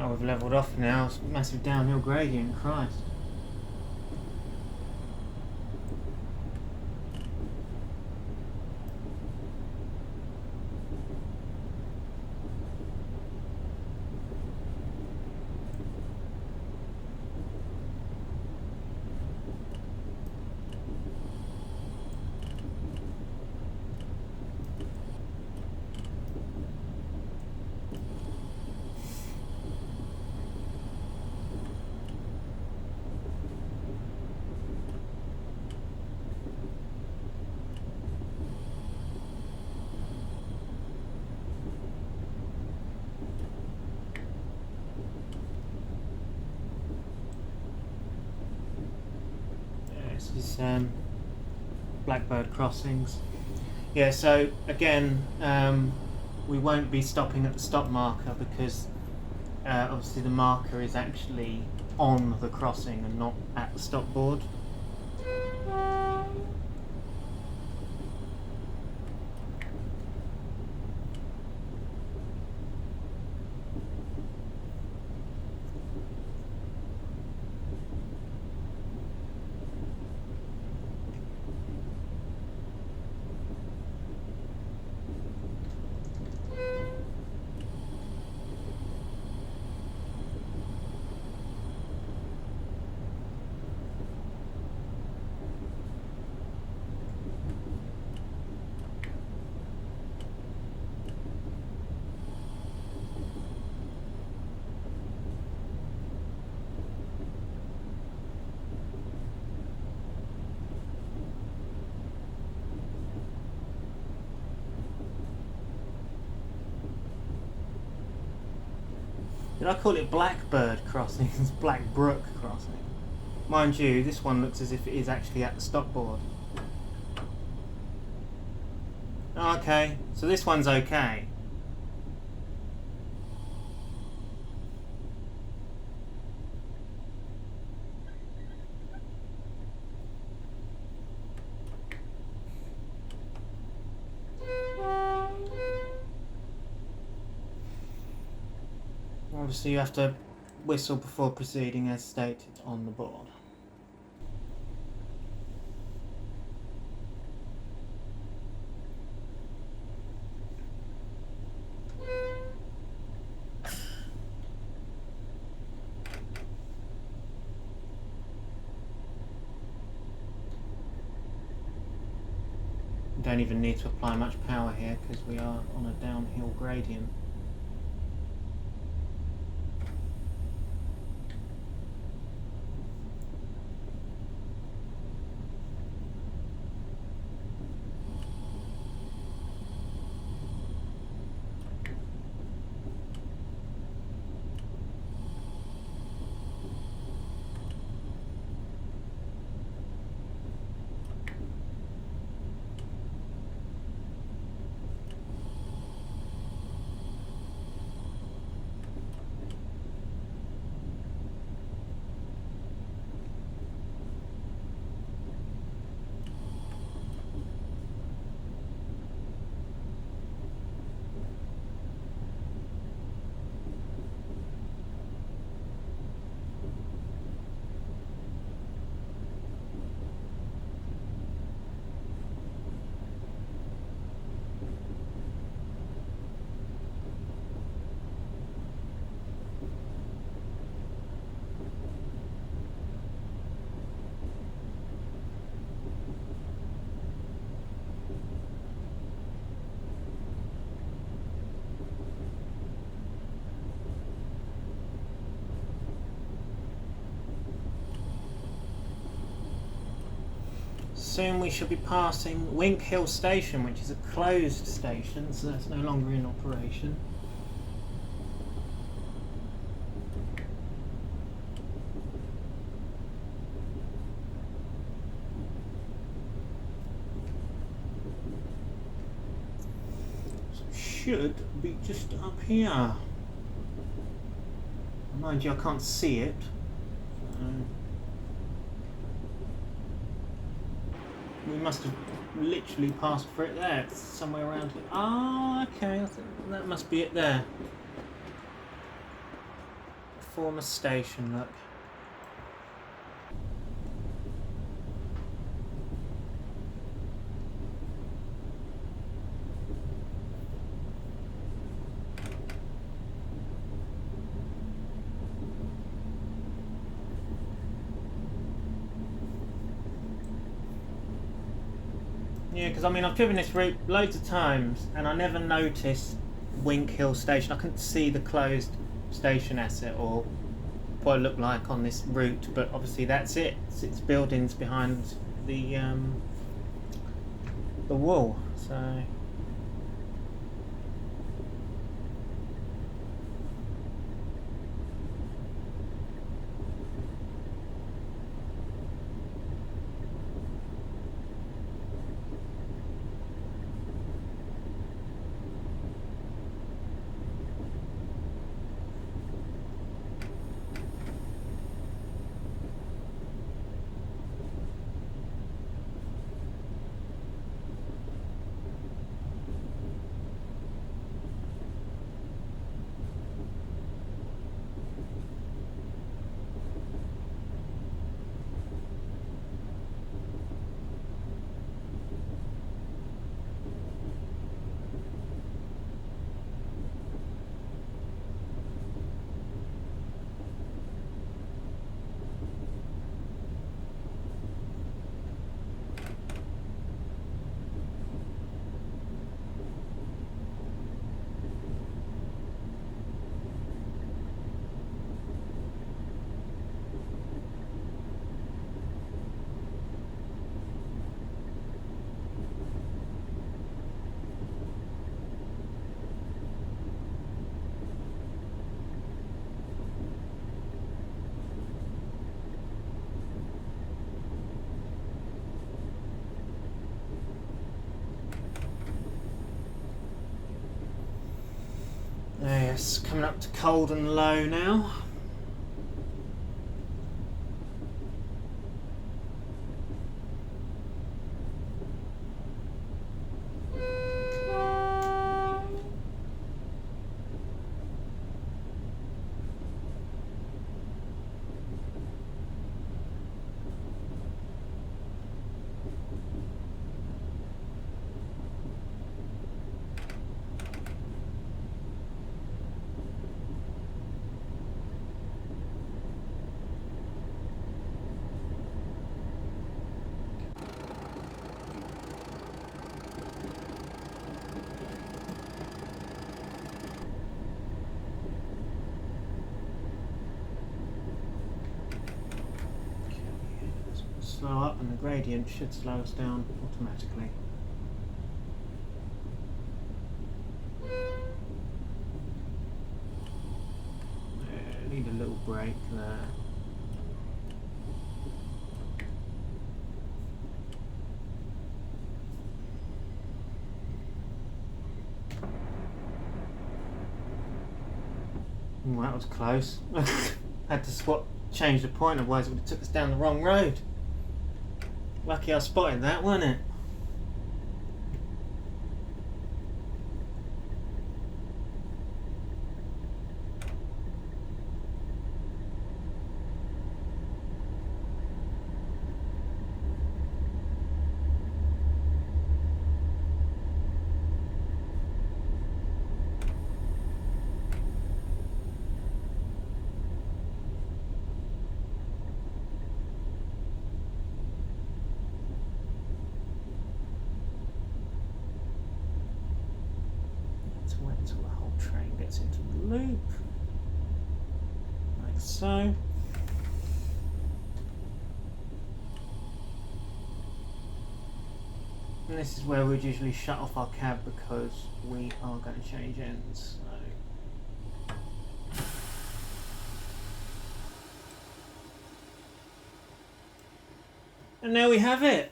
Oh, we've levelled off now. It's a massive downhill gradient, Christ. This is Blackbird Crossings. Yeah, so again, we won't be stopping at the stop marker because obviously the marker is actually on the crossing and not at the stop board. Did I call it Blackbird Crossing? It's Black Brook Crossing. Mind you, this one looks as if it is actually at the stop board. Oh, okay, so this one's okay. Obviously you have to whistle before proceeding as stated on the board. Don't even need to apply much power here because we are on a downhill gradient. soon we shall be passing Wink Hill Station, which is a closed station, so that's no longer in operation. So it should be just up here. Mind you, I can't see it. We must have literally passed for it there. It's somewhere around here. Ah, okay. I think that must be it there. Former station, look. Yeah, because I mean I've driven this route loads of times and I never noticed Wink Hill Station. I couldn't see the closed station asset or what it looked like on this route, but obviously that's it. It's buildings behind the wall. So. Yes, coming up to cold and low now. Slow up and the gradient should slow us down automatically. Yeah, need a little break there. Ooh, that was close. Had to change the point, otherwise it would have took us down the wrong road. Lucky I spotted that, wasn't it? Until the whole train gets into the loop, like so. And this is where we'd usually shut off our cab because we are going to change ends. So. And there we have it.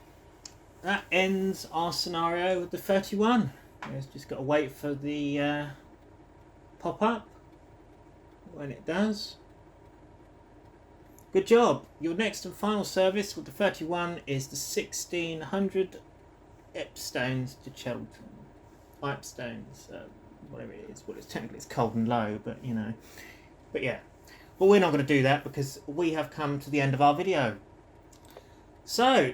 That ends our scenario with the 31. It's just got to wait for the pop-up when it does. Good job. Your next and final service with the 31 is the 1600 Epstones to Cheltenham. Ipstones, whatever it is. Well, it's technically it's cold and low, but you know. But yeah. But we're not going to do that because we have come to the end of our video. So,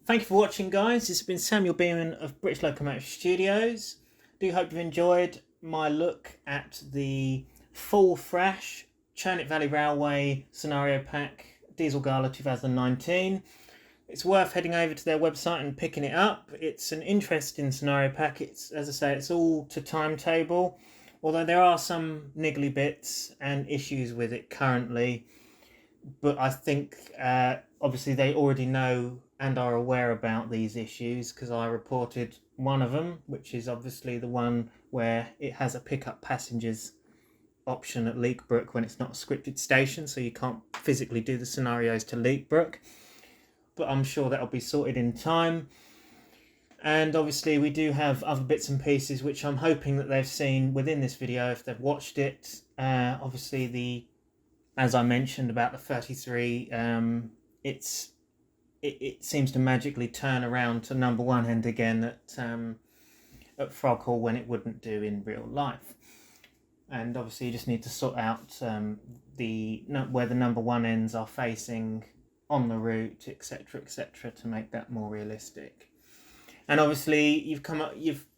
thank you for watching, guys. This has been Samuel Beeman of British Locomotive Studios. I do hope you've enjoyed my look at the full Thrash Churnet Valley Railway Scenario Pack Diesel Gala 2019. It's worth heading over to their website and picking it up. It's an interesting scenario pack. It's, as I say, it's all to timetable, although there are some niggly bits and issues with it currently. But I think obviously they already know and are aware about these issues because I reported one of them, which is obviously the one where it has a pick up passengers option at Leekbrook when it's not a scripted station, so you can't physically do the scenarios to Leekbrook. But I'm sure that'll be sorted in time. And obviously we do have other bits and pieces which I'm hoping that they've seen within this video if they've watched it. Obviously as I mentioned about the 33, it seems to magically turn around to number one end again at Frog Hall when it wouldn't do in real life. And obviously you just need to sort out where the number one ends are facing on the route, etc., etc., to make that more realistic. And obviously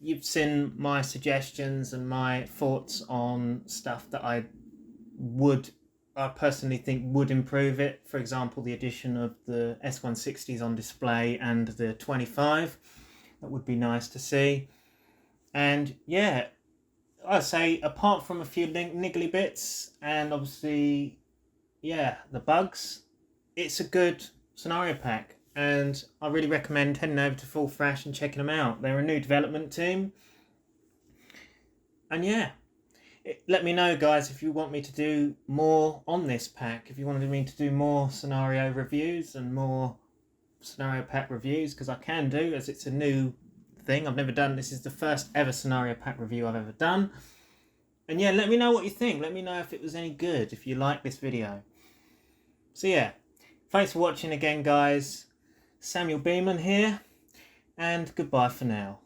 you've seen my suggestions and my thoughts on stuff that I personally think would improve it. For example, the addition of the S160s on display and the 25. That would be nice to see. And yeah, I'd say apart from a few niggly bits and obviously, yeah, the bugs, it's a good scenario pack. And I really recommend heading over to Full Thrash and checking them out. They're a new development team. And yeah. Let me know, guys, if you want me to do more on this pack. If you wanted me to do more scenario reviews and more scenario pack reviews, because I can do, as it's a new thing. I've never done, this is the first ever scenario pack review I've ever done. And yeah, let me know what you think. Let me know if it was any good, if you like this video. So yeah, thanks for watching again, guys. Samuel Beeman here, and goodbye for now.